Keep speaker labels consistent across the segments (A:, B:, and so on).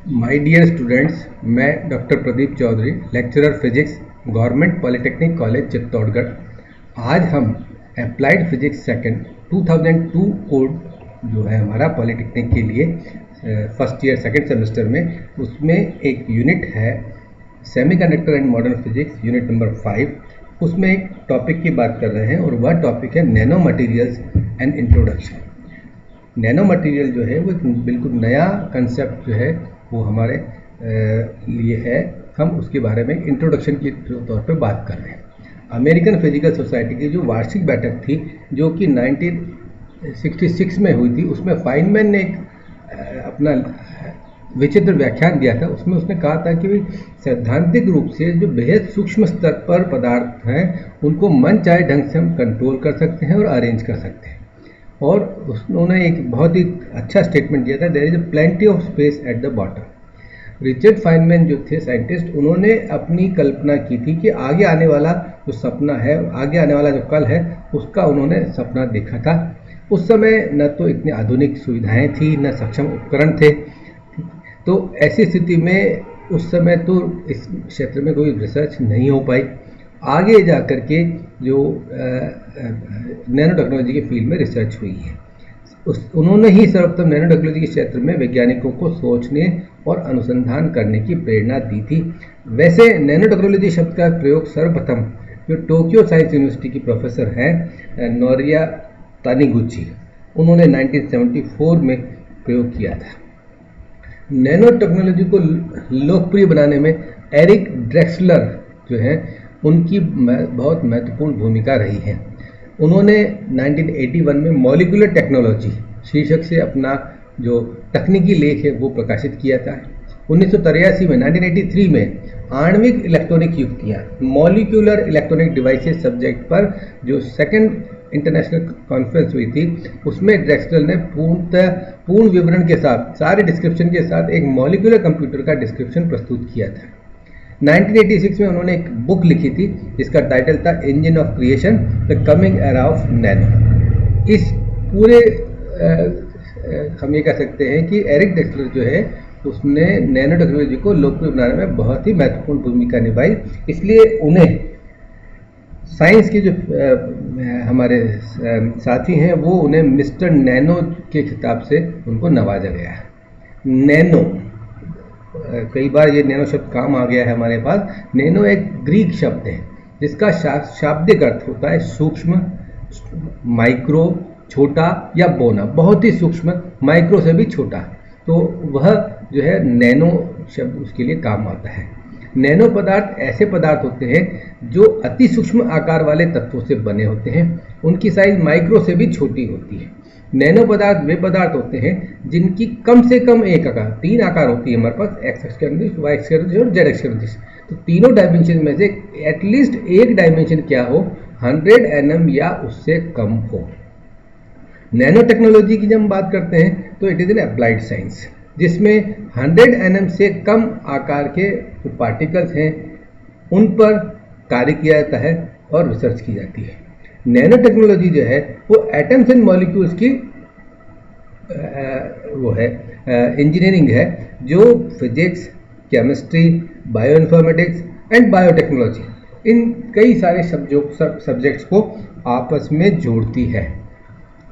A: My dear students, मैं doctor Pradeep Chaudhary, lecturer physics, government polytechnic college Chittorgarh. आज हम अप्लाइड फिजिक्स सेकंड 2002 कोड जो है हमारा पॉलिटेक्निक के लिए फर्स्ट ईयर सेकंड सेमेस्टर में, उसमें एक यूनिट है semiconductor and modern physics, unit number 5। उसमें एक टॉपिक की बात कर रहे हैं और वह टॉपिक है nano materials and introduction. Nano material जो है वो एक बिल्कुल नया कंसेप्ट जो है वो हमारे लिए है। हम उसके बारे में इंट्रोडक्शन के तौर पे बात कर रहे हैं। अमेरिकन फिजिकल सोसाइटी की जो वार्षिक बैठक थी, जो कि 1966 में हुई थी, उसमें फाइनमैन ने एक अपना विचित्र व्याख्यान दिया था। उसमें उसने कहा था कि सैद्धांतिक रूप से जो बेहद सूक्ष्म स्तर पर पदार्थ हैं उनको मन चाहे ढंग से हम कंट्रोल कर सकते हैं और अरेंज कर सकते हैं। और उन्होंने एक बहुत ही अच्छा स्टेटमेंट दिया था, there is plenty of space at the bottom. Richard Feynman जो थे साइंटिस्ट, उन्होंने अपनी कल्पना की थी कि आगे आने वाला जो सपना है, आगे आने वाला जो कल है, उसका उन्होंने सपना देखा था। उस समय न तो इतनी आधुनिक सुविधाएं थी, न सक्षम उपकरण थे। तो ऐसी स्थिति में उस समय तो इस क्षेत्र में कोई रिसर्च नहीं हो पाई। आगे जा कर के जो नैनो टेक्नोलॉजी के फील्ड में रिसर्च हुई है, उन्होंने ही सर्वप्रथम नैनो टेक्नोलॉजी के क्षेत्र में वैज्ञानिकों को सोचने और अनुसंधान करने की प्रेरणा दी थी। वैसे नैनो टेक्नोलॉजी शब्द का प्रयोग सर्वप्रथम जो टोक्यो साइंस यूनिवर्सिटी की प्रोफेसर हैं नोरिया तानीगुची, उन्होंने 1974 में प्रयोग किया था। नैनो टेक्नोलॉजी को लोकप्रिय बनाने में एरिक ड्रेक्सलर जो है, उनकी बहुत महत्वपूर्ण भूमिका रही है। उन्होंने 1981 में मॉलिक्यूलर टेक्नोलॉजी शीर्षक से अपना जो तकनीकी लेख है वो प्रकाशित किया था। 1983 में 1983 में आणविक इलेक्ट्रॉनिक युक्तियाँ, मॉलिक्यूलर इलेक्ट्रॉनिक डिवाइसेस सब्जेक्ट पर जो सेकंड इंटरनेशनल कॉन्फ्रेंस हुई थी, उसमें ड्रेक्सलर ने पूर्ण विवरण के साथ, सारे डिस्क्रिप्शन के साथ एक मॉलिक्यूलर कंप्यूटर का डिस्क्रिप्शन प्रस्तुत किया था। 1986 में उन्होंने एक बुक लिखी थी जिसका टाइटल था engine of creation, the coming era of nano. इस पूरे हम ये कह सकते हैं कि एरिक ड्रेक्सलर जो है उसने नैनो टेक्नोलॉजी को लोकप्रिय बनाने में बहुत ही महत्वपूर्ण भूमिका निभाई। इसलिए उन्हें साइंस के जो हमारे साथी हैं वो उन्हें मिस्टर नैनो के खिताब से उनको नवाजा गया है। नैनो, कई बार ये नैनो शब्द काम आ गया है हमारे पास। नैनो एक ग्रीक शब्द है जिसका शाब्दिक अर्थ होता है सूक्ष्म, माइक्रो छोटा या बोना, बहुत ही सूक्ष्म, माइक्रो से भी छोटा। तो वह जो है नैनो शब्द उसके लिए काम आता है। नैनो पदार्थ ऐसे पदार्थ होते हैं जो अति सूक्ष्म आकार वाले तत्वों से बने होते हैं। उनकी साइज माइक्रो से भी छोटी होती है। नैनो पदार्थ वे पदार्थ होते हैं जिनकी कम से कम एक आकार, 3 आकार होती है हमारे पास, एक्स एक्स के अनुदिश, वाई एक्स के अनुदिश और जेड एक्स के अनुदिश। तो तीनों डायमेंशन में से एटलीस्ट एक डायमेंशन क्या हो, 100 nm या उससे कम हो। नैनो टेक्नोलॉजी की जब हम बात करते हैं तो it is an applied science, जिसमें 100 nm से कम आकार के जो पार्टिकल्स हैं उन पर कार्य किया जाता है और रिसर्च की जाती है। नैनो टेक्नोलॉजी जो है वो एटम्स एंड मॉलिक्यूल्स की वो है इंजीनियरिंग है, जो physics, chemistry, bio informatics and biotechnology, इन कई सारे सब्जेक्ट्स को आपस में जोड़ती है।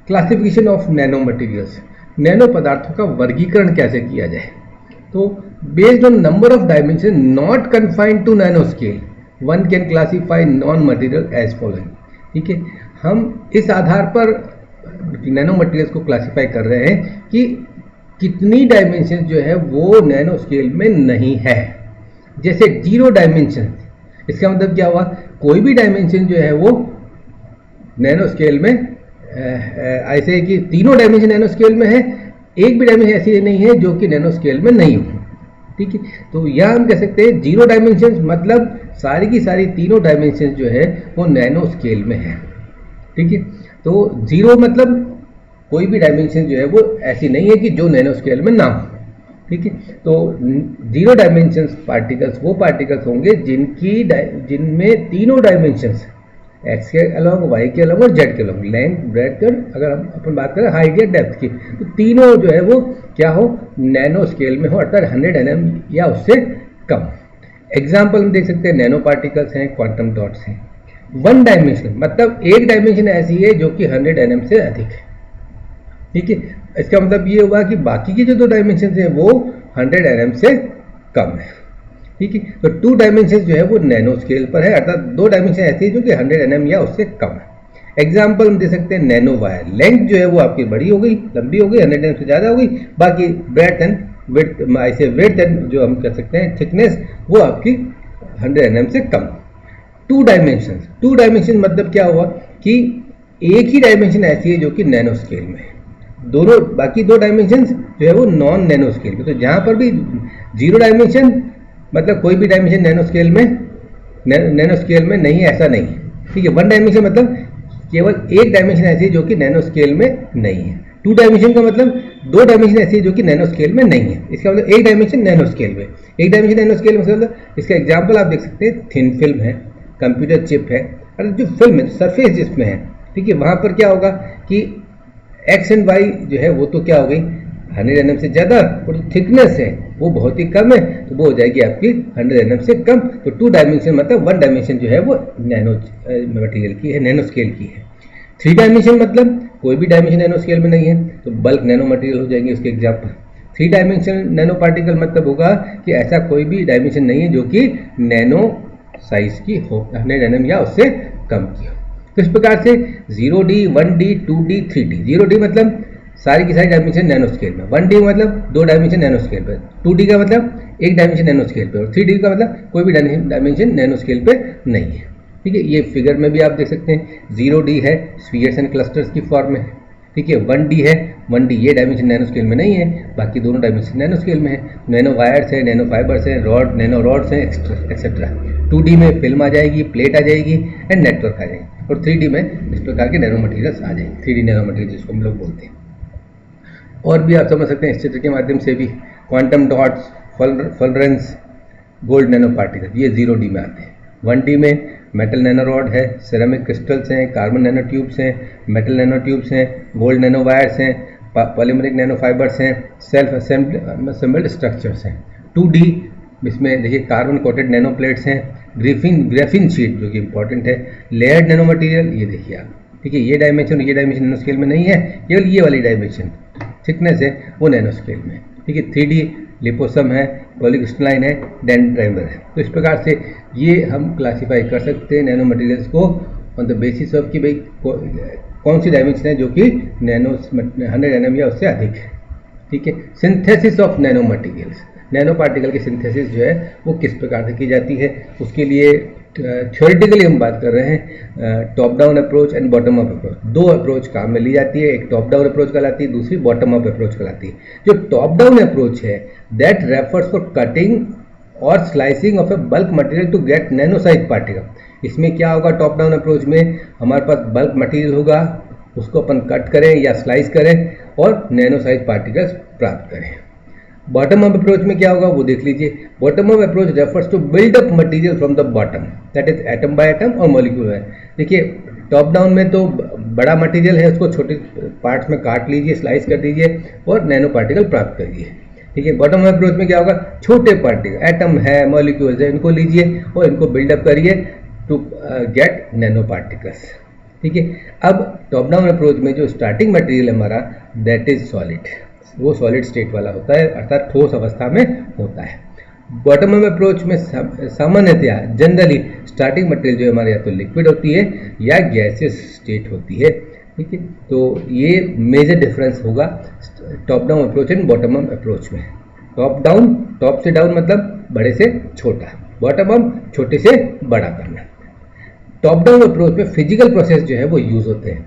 A: Classification of nano materials, nano पदार्थों का वर्गीकरण कैसे किया जाए? तो based on number of dimension not confined to nano scale, one can classify non material as following. ठीक है, हम इस आधार पर नैनो मटेरियल्स को क्लासीफाई कर रहे हैं कि कितनी डायमेंशन जो है वो नैनो स्केल में नहीं है। जैसे 0 डायमेंशन, इसका मतलब क्या हुआ, कोई भी डायमेंशन जो है वो नैनो स्केल में ऐसे कि तीनों डायमेंशन नैनो स्केल में है, एक भी डायमेंशन ऐसी नहीं है जो कि नैनो स्केल में नहीं हो। ठीक है, तो यह हम कह सकते हैं 0 डायमेंशन मतलब सारी की सारी तीनों डायमेंशन जो है वो नैनो स्केल में है। ठीक है, तो 0 मतलब कोई भी डायमेंशन जो है वो ऐसी नहीं है कि जो नैनो स्केल में ना हो। ठीक है, तो 0 डायमेंशन पार्टिकल्स वो पार्टिकल्स होंगे जिनमें तीनों डायमेंशंस एक्स के अलॉन्ग, वाई के अलॉन्ग और जेड के अलॉन्ग, लेंथ, ब्रेड्थ और अगर हम अपन बात करें हाइट या डेप्थ की, तो तीनों जो है वो क्या हो, नैनो स्केल में हो, अर्थात 100 nm या उससे कम। एग्जाम्पल हम देख सकते हैं, नैनो पार्टिकल्स हैं, क्वांटम डॉट्स हैं। वन डायमेंशन मतलब एक डायमेंशन ऐसी है जो कि 100 nm से अधिक है, ठीक है। इसका मतलब ये हुआ कि बाकी की जो दो डायमेंशन हैं वो 100 nm से कम है, ठीक है। तो टू डायमेंशन जो है वो नैनो स्केल पर है, अर्थात दो डायमेंशन ऐसी है जो कि 100 nm या उससे कम है। एग्जाम्पल हम दे सकते हैं, नैनो वायर, लेंथ जो है वो आपकी बड़ी हो गई, लंबी हो गई, 100 nm से ज़्यादा हो गई, बाकी ब्रेड्थ एंड विड्थ, ऐसे विड्थ एंड जो हम कह सकते हैं थिकनेस, वो आपकी 100 nm से कम। टू डायमेंशन मतलब क्या हुआ कि एक ही डायमेंशन ऐसी है जो कि नैनो स्केल में है, दोनों बाकी दो डायमेंशन जो है वो नॉन नैनो स्केल में। तो जहां पर भी जीरो डायमेंशन मतलब कोई भी डायमेंशन नैनो स्केल में नहीं है, ऐसा नहीं है, ठीक है। वन डायमेंशन मतलब केवल एक डायमेंशन ऐसी है जो कि नैनो स्केल में नहीं है। टू डायमेंशन का मतलब दो डायमेंशन ऐसी है जो कि नैनो स्केल में नहीं है, इसका मतलब एक डायमेंशन नैनो स्केल में, एक डायमेंशन नैनो स्केल में, मतलब इसका एग्जाम्पल आप देख सकते हैं, थिन फिल्म है, कंप्यूटर चिप है, और जो फिल्म है सरफेस जिसमें है, ठीक है, वहां पर क्या होगा कि एक्स एंड वाई जो है वो तो क्या हो गई 100 nm से ज़्यादा, और जो थिकनेस है वो बहुत ही कम है, तो वो हो जाएगी आपकी 100 nm से कम। तो टू डायमेंशन मतलब वन डायमेंशन जो है वो नैनो मटेरियल की है, नैनो स्केल की है। थ्री डायमेंशन मतलब कोई भी डायमेंशन नैनो स्केल में नहीं है, तो बल्क नैनो मटेरियल हो जाएंगे उसके example. Three dimension nano particle मतलब होगा कि ऐसा कोई भी डायमेंशन नहीं है जो कि नैनो साइज की हो, 100 nm या उससे कम की हो। तो इस प्रकार से 0D, 1D, 2D, 3D। 0D मतलब सारी की सारी डायमेंशन नैनो स्केल में, 1D मतलब दो डायमेंशन नैनो स्केल पे, 2D का मतलब एक डायमेंशन नैनो स्केल पे, और 3D का मतलब कोई भी डायमेंशन नैनो स्केल पे नहीं है, ठीक है। ये फिगर में भी आप देख सकते हैं, 0D है स्फीयर्स एंड क्लस्टर्स की फॉर्म में है, ठीक है। 1D है, 1D ये डायमेंशन नैनो स्केल में नहीं है, बाकी दोनों डायमेंशन नैनो स्केल में है। नैनो वायर्स है, नैनो फाइबर्स है, नैनो रॉड्स हैं, एक्सेट्रा। 2D में फिल्म आ जाएगी, प्लेट आ जाएगी एंड नेटवर्क आ जाएगी, और 3D में इस प्रकार के नैनो मटेरियल्स आ जाएंगे, 3D नैनो मटेरियल जिसको हम लोग बोलते हैं। और भी आप समझ सकते हैं इस चित्र के माध्यम से भी, quantum dots, fullerenes, gold nano particle, ये 0D में आते हैं। 1D में मेटल नैनो रॉड है, सिरेमिक क्रिस्टल्स हैं, कार्बन नैनो ट्यूब्स हैं, मेटल नैनो ट्यूब्स हैं, गोल्ड नैनो वायर्स हैं, पॉलीमरिक नैनो फाइबर्स हैं, सेल्फ असेंबल्ड स्ट्रक्चर्स हैं। 2D इसमें देखिए कार्बन कोटेड नैनो प्लेट्स हैं, ग्रेफिन शीट जो कि इंपॉर्टेंट है, लेयर्ड नैनो मटेरियल, ये देखिए आप, ठीक है। ये डायमेंशन नैनो स्केल में नहीं है, केवल ये वाली डायमेंशन थिकनेस है वो नैनो स्केल में, ठीक है। 3D लिपोसम है, पॉलीक्रिस्टलाइन है, डेंड्राइमर है। तो इस प्रकार से ये हम क्लासीफाई कर सकते हैं नैनो मटेरियल्स को ऑन द बेसिस ऑफ कि भाई कौन सी डायमेंशन है जो कि 100 nm या उससे अधिक है, ठीक है। Synthesis of nano materials, nano particle की सिंथेसिस जो है वो किस प्रकार से की जाती है, उसके लिए थ्योरेटिकली हम बात कर रहे हैं, top down approach and bottom up approach. दो अप्रोच काम में ली जाती है, एक टॉप डाउन अप्रोच कहलाती है, दूसरी बॉटम अप अप्रोच कहलाती है। जो टॉप डाउन अप्रोच है दैट रेफर्स फॉर कटिंग और slicing of a bulk material to get nano size particle. इसमें क्या होगा, टॉप डाउन अप्रोच में हमारे पास बल्क मटेरियल होगा, उसको अपन कट करें या स्लाइस करें और नैनो साइज पार्टिकल्स प्राप्त करें। बॉटम अप अप्रोच में क्या होगा वो देख लीजिए। Bottom up approach refers to build up material from the bottom, that is atom by atom और मॉलिक्यूल है। देखिए टॉप डाउन में तो बड़ा मटेरियल है, उसको छोटे पार्ट्स में काट लीजिए, स्लाइस कर दीजिए और नैनो पार्टिकल प्राप्त करिए, ठीक है। बॉटम अप अप्रोच में क्या होगा, छोटे पार्टिकल, एटम है, मॉलिक्यूल्स है, इनको लीजिए और इनको बिल्डअप करिए टू गेट नैनो पार्टिकल्स, ठीक है। अब टॉप डाउन अप्रोच में जो स्टार्टिंग मटेरियल हमारा दैट इज सॉलिड, वो सॉलिड स्टेट वाला होता है, अर्थात ठोस अवस्था में होता है। बॉटम अप अप्रोच में सामान्यतया जनरली स्टार्टिंग मटेरियल जो हमारे या तो लिक्विड होती है या गैसियस स्टेट होती है, ठीक है। तो ये मेजर डिफरेंस होगा top down approach and bottom up approach में। टॉप डाउन, टॉप से डाउन मतलब बड़े से छोटा, बॉटम अप छोटे से बड़ा करना। टॉप डाउन अप्रोच में फिजिकल प्रोसेस जो है वो यूज होते हैं,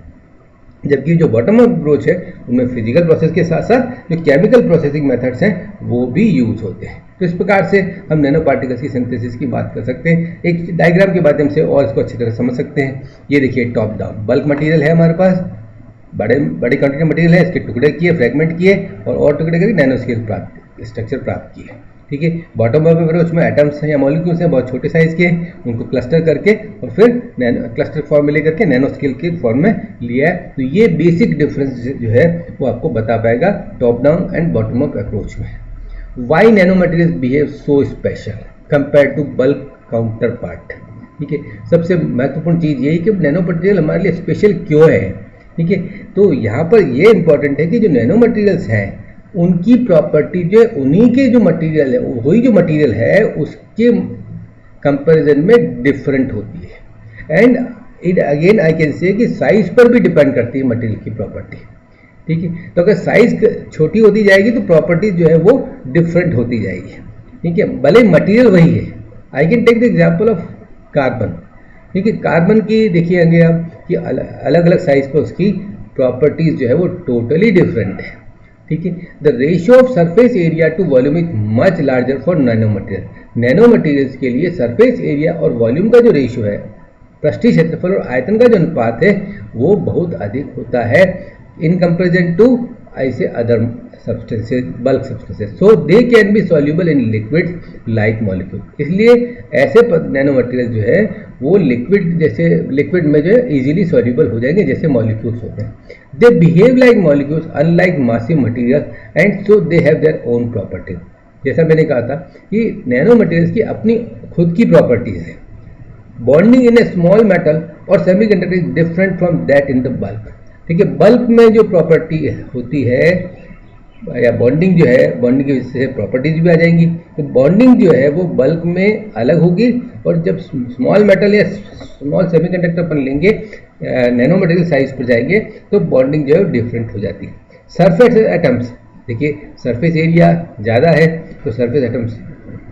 A: जबकि जो बॉटम अप अप्रोच है उनमें फिजिकल प्रोसेस के साथ साथ जो केमिकल प्रोसेसिंग मेथड्स हैं वो भी यूज होते हैं। तो इस प्रकार से हम नैनो पार्टिकल्स की सिंथेसिस की बात कर सकते हैं, एक डायग्राम के माध्यम से और इसको अच्छी तरह समझ सकते हैं। ये देखिए टॉप डाउन बल्क मटेरियल है हमारे पास, बड़े क्वांटिटी मटेरियल है, इसके टुकड़े किए, फ्रेगमेंट किए और टुकड़े करके नैनो स्केल स्ट्रक्चर प्राप्त किए, ठीक है। बॉटम अप अप्रोच में एटम्स हैं या मॉलिक्यूल्स हैं बहुत छोटे साइज के, उनको क्लस्टर करके और फिर क्लस्टर फॉर्म में लेकर के नैनो स्केल के फॉर्म में लिया है। तो ये बेसिक डिफरेंस जो है वो आपको बता पाएगा top down and bottom up approach में। Why nano materials behave so special compare to bulk counter part, ठीक है। सबसे महत्वपूर्ण चीज़ यही कि नैनो मटेरियल हमारे लिए स्पेशल क्यों है, ठीक है। तो यहाँ पर ये इंपॉर्टेंट है कि जो नैनो मटेरियल्स हैं उनकी प्रॉपर्टी जो है उन्हीं के जो मटेरियल है वही जो मटेरियल है उसके कंपैरिजन में डिफरेंट होती है। And it again I can say कि साइज पर भी डिपेंड करती है मटेरियल की प्रॉपर्टी, ठीक है। तो अगर साइज छोटी होती जाएगी तो प्रॉपर्टीज जो है वो डिफरेंट होती जाएगी, ठीक है, भले मटेरियल वही है। I can take the example of carbon, ठीक है। कार्बन की देखिएंगे आप कि अलग अलग साइज पर उसकी प्रॉपर्टीज जो है वो टोटली डिफरेंट है, ठीक है। The ratio of surface area to volume is much larger for nano material. Nano materials के लिए सरफेस एरिया और वॉल्यूम का जो रेशियो है, पृष्ठीय क्षेत्रफल और आयतन का जो अनुपात है वो बहुत अधिक होता है इन कंपेरिजन टू ऐसे other substances, bulk substances. So they can be soluble in liquid like molecule. इसलिए ऐसे नैनो मटेरियल जो है वो लिक्विड जैसे लिक्विड में जो है इजीली सॉल्यूबल हो जाएंगे जैसे मॉलिक्यूल्स होते हैं। They behave like molecules unlike massive material and so they have their own properties. जैसा मैंने कहा था कि नैनो मटेरियल्स की अपनी खुद की प्रॉपर्टीज है। Bonding in a small metal और semiconductor is different from that in the bulk, ठीक है। बल्क में जो प्रॉपर्टी होती है या बॉन्डिंग जो है, बॉन्डिंग की वजह से प्रॉपर्टीज भी आ जाएंगी। तो बॉन्डिंग जो है वो बल्क में अलग होगी और जब स्मॉल मेटल या स्मॉल सेमीकंडक्टर पर लेंगे, नैनो मटेरियल साइज पर जाएंगे तो बॉन्डिंग जो है डिफरेंट हो जाती है। सरफेस एटम्स, देखिए सरफेस एरिया ज़्यादा है तो सरफेस एटम्स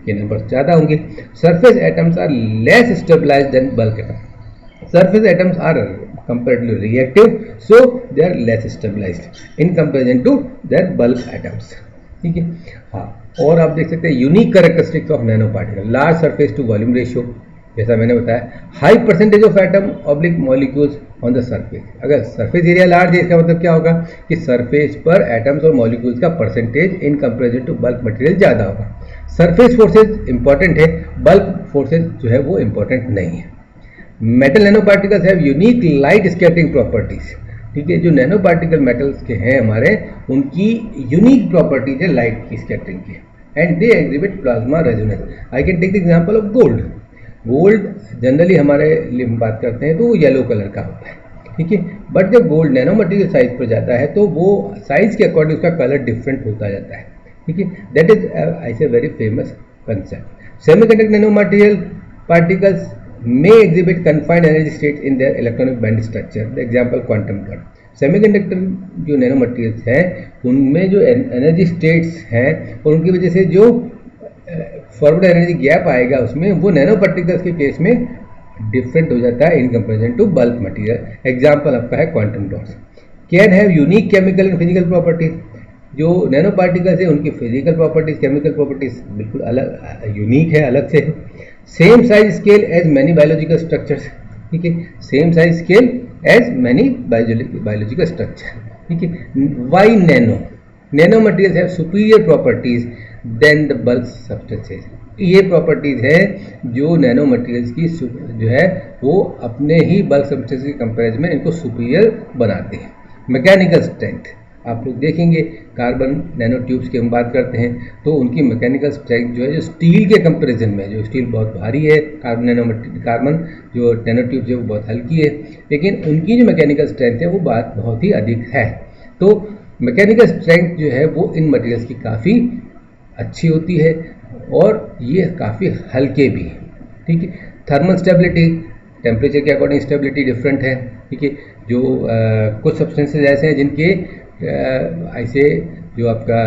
A: के नंबर ज़्यादा होंगे। Surface atoms are less stabilised than bulk atoms. Surface atoms are comparatively reactive, so they are less stabilized in comparison to their bulk atoms, ठीक है। हाँ, और आप देख सकते हैं unique characteristics of nano particle, large surface to volume ratio, जैसा मैंने बताया, high percentage of atom oblique molecules on the surface. अगर सरफेस एरिया लार्ज है इसका मतलब क्या होगा कि सरफेस पर एटम्स और मॉलिक्यूल्स का percentage in comparison to bulk material ज़्यादा होगा। सरफेस फोर्सेज इंपॉर्टेंट है, बल्क फोर्सेज जो है वो इंपॉर्टेंट नहीं है। Metal nano particles have unique light scattering properties, ठीक है। जो नैनो पार्टिकल मेटल्स के हैं हमारे, उनकी यूनिक प्रॉपर्टीज है लाइट की स्कैटरिंग की, and they exhibit plasma resonance. I can take the example of gold. Gold generally हमारे लिए हम बात करते हैं तो वो येलो कलर का होता है, ठीक है। बट जब गोल्ड नैनो मटेरियल साइज पर जाता है तो वो साइज के अकॉर्डिंग उसका कलर डिफरेंट होता जाता है, ठीक है। दैट इज ऐसे very famous concept. Semiconductor nano material particles may exhibit confined energy states in their electronic band structure. The example quantum dot. Semiconductor जो नैनो मटेरियल्स हैं उनमें जो एनर्जी स्टेट्स हैं और उनकी वजह से जो फॉरवर्ड एनर्जी गैप आएगा उसमें वो नैनो पार्टिकल्स के केस में डिफरेंट हो जाता है in comparison to bulk material. Example आपका है quantum dots. Can have unique chemical and physical properties. जो नैनो पार्टिकल्स है उनकी फिजिकल प्रॉपर्टीज, केमिकल प्रॉपर्टीज बिल्कुल अलग, यूनिक है, अलग से। Same size scale as many biological structures, ठीक है। Same size scale as many biological structure, ठीक है। Why nano nano materials have superior properties than the bulk substances. ये प्रॉपर्टीज है जो नैनो मटेरियल्स की जो है वो अपने ही बल्क सब्सटेंसेज के कंपेरिजन में इनको सुपीरियर बनाते हैं। मैकेनिकल स्ट्रेंथ आप लोग देखेंगे, कार्बन नैनो ट्यूब्स की हम बात करते हैं तो उनकी मैकेनिकल स्ट्रेंथ जो है जो स्टील के कंपैरिजन में, जो स्टील बहुत भारी है, कार्बन जो नैनो ट्यूब्स है वो बहुत हल्की है, लेकिन उनकी जो मैकेनिकल स्ट्रेंथ है वो बहुत ही अधिक है। तो मैकेनिकल स्ट्रेंथ जो है वो इन मटेरियल्स की काफ़ी अच्छी होती है और ये काफ़ी हल्के भी हैं, ठीक है। थर्मल स्टेबिलिटी, टेम्परेचर के अकॉर्डिंग स्टेबिलिटी डिफरेंट है, ठीक है। जो कुछ सब्सटेंसेज ऐसे हैं जिनके ऐसे जो आपका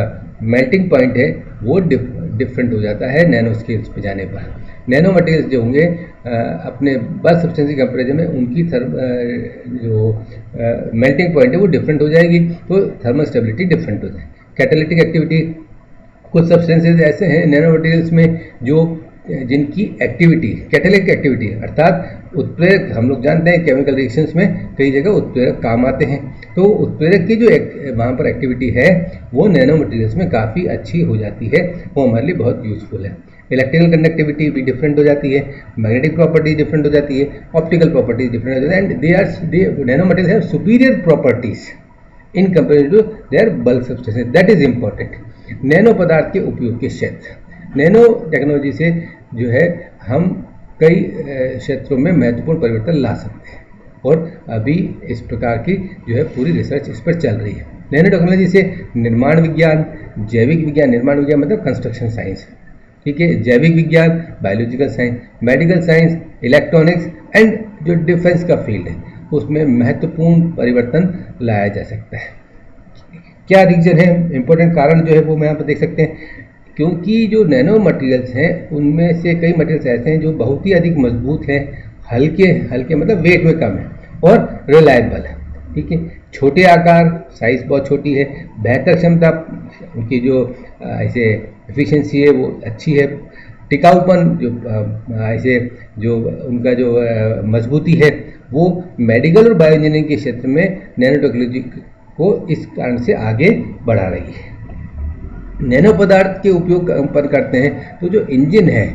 A: मेल्टिंग पॉइंट है वो डिफरेंट हो जाता है नैनो स्केल्स पे जाने पर। नैनो मटेरियल्स जो होंगे अपने बल्क सब्सटेंस के कंपेरिजन में उनकी जो मेल्टिंग पॉइंट है वो डिफरेंट हो जाएगी, तो थर्मल स्टेबिलिटी डिफरेंट हो जाएगी। कैटालिटिक एक्टिविटी, कुछ सब्सटेंसेज ऐसे हैं नैनो मटेरियल्स में जो जिनकी एक्टिविटी कैटालिटिक एक्टिविटी है, अर्थात उत्प्रेरक, हम लोग जानते हैं केमिकल रिएक्शंस में कई जगह उत्प्रेरक काम आते हैं, तो उत्प्रेरक की जो वहाँ पर एक्टिविटी है वो नैनो मटेरियल्स में काफ़ी अच्छी हो जाती है, वो हमारे लिए बहुत यूज़फुल है। इलेक्ट्रिकल कंडक्टिविटी भी डिफरेंट हो जाती है, मैग्नेटिक प्रॉपर्टीज डिफरेंट हो जाती है, ऑप्टिकल प्रॉपर्टीज डिफरेंट हो जाती है, and they nano material have superior properties in comparison to their bulk substances, that is important. Nano पदार्थ के उपयोग के क्षेत्र, नैनो टेक्नोलॉजी से जो है हम कई क्षेत्रों में महत्वपूर्ण परिवर्तन ला सकते हैं, और अभी इस प्रकार की जो है पूरी रिसर्च इस पर चल रही है। नैनो टेक्नोलॉजी से निर्माण विज्ञान, जैविक विज्ञान, निर्माण विज्ञान मतलब कंस्ट्रक्शन साइंस, ठीक है, जैविक विज्ञान, biological science, medical science, electronics and जो डिफेंस का फील्ड है उसमें महत्वपूर्ण परिवर्तन लाया जा सकता है। क्या रीजन है, इंपॉर्टेंट कारण जो है वो मैं यहाँ पर देख सकते हैं, क्योंकि जो नैनो मटेरियल्स हैं उनमें से कई मटेरियल्स ऐसे हैं जो बहुत ही अधिक मजबूत हैं, हल्के हल्के मतलब वेट में कम है और रिलायबल है, ठीक है, छोटे आकार, साइज बहुत छोटी है, बेहतर क्षमता, उनकी जो ऐसे एफिशिएंसी है वो अच्छी है, टिकाऊपन जो ऐसे जो उनका जो मजबूती है वो मेडिकल और बायो इंजीनियरिंग के क्षेत्र में नैनो टेक्नोलॉजी को इस कारण से आगे बढ़ा रही है। नैनो पदार्थ के उपयोग पर करते हैं तो जो इंजन है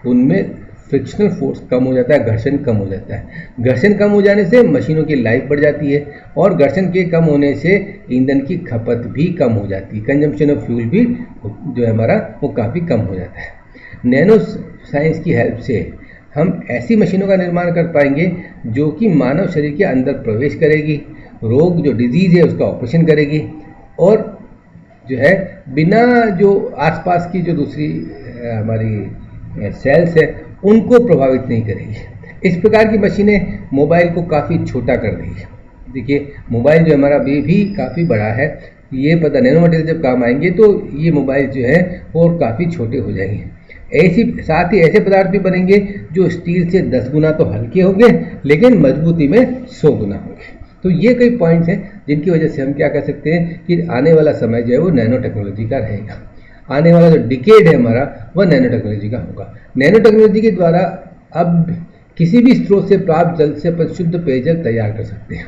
A: उनमें फ्रिक्शनल फोर्स कम हो जाता है, घर्षण कम हो जाता है, घर्षण कम हो जाने से मशीनों की लाइफ बढ़ जाती है, और घर्षण के कम होने से ईंधन की खपत भी कम हो जाती है, कंजम्पशन ऑफ फ्यूल भी जो है हमारा वो काफ़ी कम हो जाता है। नैनो साइंस की हेल्प से हम ऐसी मशीनों का निर्माण कर पाएंगे जो कि मानव शरीर के अंदर प्रवेश करेगी, रोग जो डिजीज़ है उसका ऑपरेशन करेगी, और जो है बिना जो आसपास की जो दूसरी हमारी सेल्स है उनको प्रभावित नहीं करेगी। इस प्रकार की मशीनें मोबाइल को काफ़ी छोटा कर देगी। देखिए मोबाइल जो हमारा भी काफ़ी बड़ा है, ये पता नैनो मटेरियल जब काम आएंगे तो ये मोबाइल जो है और काफ़ी छोटे हो जाएंगे। ऐसी साथ ही ऐसे पदार्थ भी बनेंगे जो स्टील से 10 गुना तो हल्के होंगे लेकिन मजबूती में 100 गुना होंगे। तो ये कई पॉइंट्स हैं जिनकी वजह से हम क्या कह सकते हैं कि आने वाला समय जो है वो नैनो टेक्नोलॉजी का रहेगा, आने वाला जो डिकेड है हमारा वह नैनो टेक्नोलॉजी का होगा। नैनो टेक्नोलॉजी के द्वारा अब किसी भी स्रोत से प्राप्त जल से अपन शुद्ध पेयजल तैयार कर सकते हैं।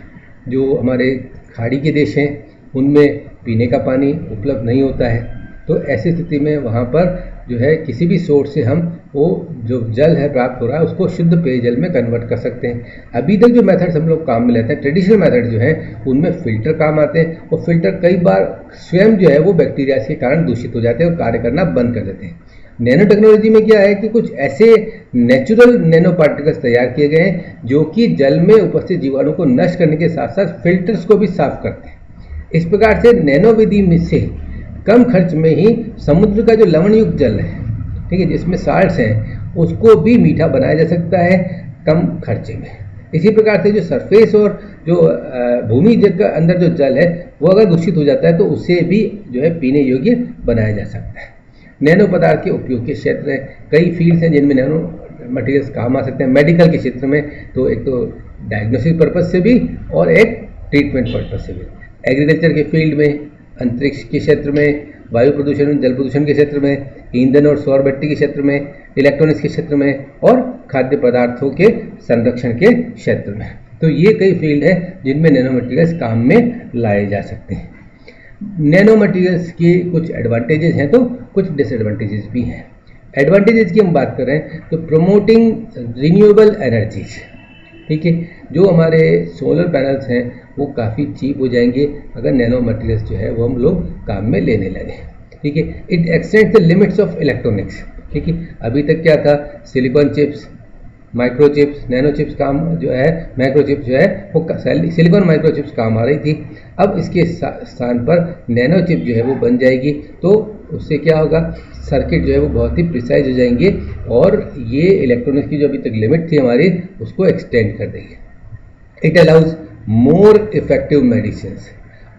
A: जो हमारे खाड़ी के देश हैं उनमें पीने का पानी उपलब्ध नहीं होता है, तो ऐसी स्थिति में वहाँ पर जो है किसी भी सोर्स से हम वो जो जल है प्राप्त हो रहा है उसको शुद्ध पेयजल में कन्वर्ट कर सकते हैं। अभी तक जो मेथड्स हम लोग काम में लेते हैं, ट्रेडिशनल मेथड जो है उनमें फिल्टर काम आते हैं, और फिल्टर कई बार स्वयं जो है वो बैक्टीरिया के कारण दूषित हो जाते हैं और कार्य करना बंद कर देते हैं। नैनो टेक्नोलॉजी में क्या है कि कुछ ऐसे नेचुरल नैनो पार्टिकल्स तैयार किए गए हैं जो कि जल में उपस्थित जीवाणु को नष्ट करने के साथ साथ फिल्टर्स को भी साफ करते हैं। इस प्रकार से नैनो विधि में से कम खर्च में ही समुद्र का जो लवण युक्त जल है, ठीक है, जिसमें साल्ट्स हैं, उसको भी मीठा बनाया जा सकता है कम खर्चे में। इसी प्रकार से जो सरफेस और जो भूमि के अंदर जो जल है वो अगर दूषित हो जाता है तो उसे भी जो है पीने योग्य बनाया जा सकता है। नैनो पदार्थ के उपयोग के क्षेत्र हैं, कई फील्ड्स हैं जिनमें नैनो मटेरियल्स काम आ सकते हैं। मेडिकल के क्षेत्र में तो एक तो डायग्नोस्टिक पर्पज से भी और एक ट्रीटमेंट पर्पज से भी, एग्रीकल्चर के फील्ड में, अंतरिक्ष के क्षेत्र में, वायु प्रदूषण जल प्रदूषण के क्षेत्र में, ईंधन और सौर भट्टी के क्षेत्र में, इलेक्ट्रॉनिक्स के क्षेत्र में, और खाद्य पदार्थों के संरक्षण के क्षेत्र में। तो ये कई फील्ड हैं जिनमें नैनो मटेरियल्स काम में लाए जा सकते हैं। नैनो मटेरियल्स के कुछ एडवांटेजेस हैं तो कुछ डिसएडवांटेजेस भी हैं। एडवांटेजेस की हम बात करें तो प्रमोटिंग रिन्यूएबल एनर्जीज, ठीक है, जो हमारे सोलर पैनल्स हैं वो काफ़ी चीप हो जाएंगे अगर नैनो मटेरियल्स जो है वो हम लोग काम में लेने लगे, ठीक है। It extends the limits of electronics, ठीक है। अभी तक क्या था, silicon chips, micro chips, nano chips काम जो है, माइक्रो चिप्स जो है वो सिलिकॉन माइक्रो चिप्स काम आ रही थी। अब इसके स्थान पर नैनो चिप जो है वो बन जाएगी, तो उससे क्या होगा, सर्किट जो है वो बहुत ही प्रिसाइज हो जाएंगे और ये इलेक्ट्रॉनिक्स की जो अभी तक लिमिट थी हमारी उसको एक्सटेंड कर देगी। It allows more effective medicine,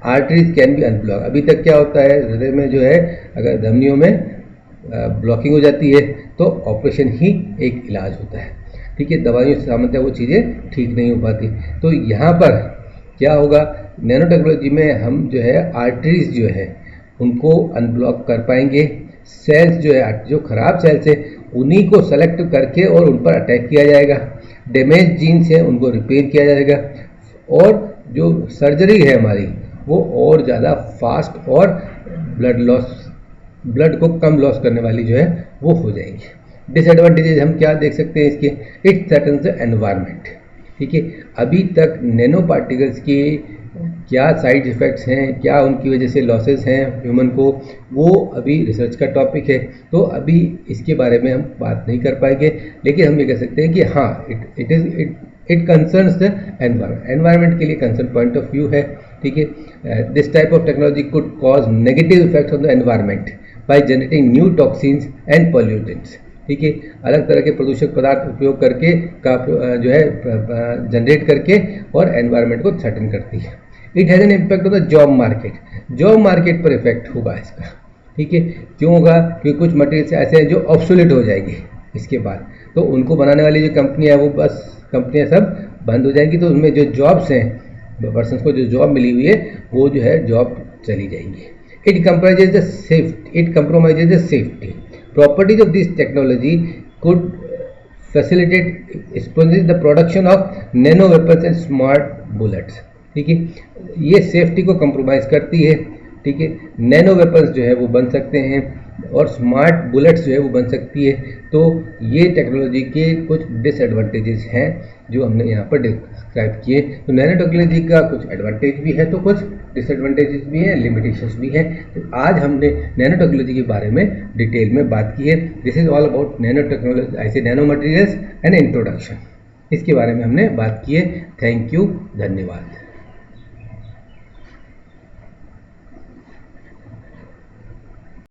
A: arteries can be unblock. अभी तक क्या होता है, हृदय में जो है अगर धमनियों में ब्लॉकिंग हो जाती है तो ऑपरेशन ही एक इलाज होता है, ठीक है, दवाइयों से सामान्यतः वो चीज़ें ठीक नहीं हो पाती। तो यहाँ पर क्या होगा, नैनो टेक्नोलॉजी में हम जो है आर्टरीज जो है उनको अनब्लॉक कर पाएंगे, सेल्स जो है जो खराब सेल्स है उन्हीं को सेलेक्ट करके और उन पर अटैक किया जाएगा। डैमेज जीन्स हैं उनको रिपेयर किया जाएगा और जो सर्जरी है हमारी वो और ज़्यादा फास्ट और ब्लड को कम लॉस करने वाली जो है वो हो जाएंगी। डिसएडवांटेजेस हम क्या देख सकते हैं इसके, इट थ्रेटन्स द एनवायरनमेंट। ठीक है, अभी तक नैनो पार्टिकल्स की क्या साइड इफ़ेक्ट्स हैं, क्या उनकी वजह से लॉसेस हैं ह्यूमन को, वो अभी रिसर्च का टॉपिक है, तो अभी इसके बारे में हम बात नहीं कर पाएंगे। लेकिन हम ये कह सकते हैं कि हाँ, इट कंसर्न्स द एनवायरनमेंट के लिए कंसर्न पॉइंट ऑफ व्यू है। ठीक है, this type of technology could cause negative effects on the environment by generating new toxins and pollutants. ठीक है, अलग तरह के प्रदूषक पदार्थ उपयोग करके का जो है जनरेट करके और एनवायरनमेंट को थ्रेटन करती है। It has an impact on the job market पर इफेक्ट होगा इसका। ठीक है, क्यों होगा, क्योंकि कुछ मटेरियल्स ऐसे हैं जो ऑब्सोलेट हो जाएंगे इसके बाद, तो उनको बनाने वाली जो कंपनियां वो बस कंपनियां सब बंद हो जाएंगी, तो उनमें जो जॉब्स हैं, पर्सन को जो जॉब मिली हुई है वो जो है जॉब चली जाएंगी। It compromises the safety. Properties of this technology could facilitate especially the production of nano weapons and smart bullets. ठीक है, ये सेफ्टी को कंप्रोमाइज़ करती है। ठीक है, नैनो वेपन्स जो है वो बन सकते हैं और स्मार्ट बुलेट्स जो है वो बन सकती है। तो ये टेक्नोलॉजी के कुछ डिसएडवांटेजेस हैं जो हमने यहाँ पर डिस्क्राइब किए। तो नैनो टेक्नोलॉजी का कुछ एडवांटेज भी है तो कुछ डिसएडवांटेजेस भी हैं, लिमिटेशंस भी हैं। तो आज हमने नैनो टेक्नोलॉजी के बारे में डिटेल में बात की है। This is all about nano technology, ऐसे नैनो मटेरियल्स एंड इंट्रोडक्शन, इसके बारे में हमने बात की है। थैंक यू, धन्यवाद।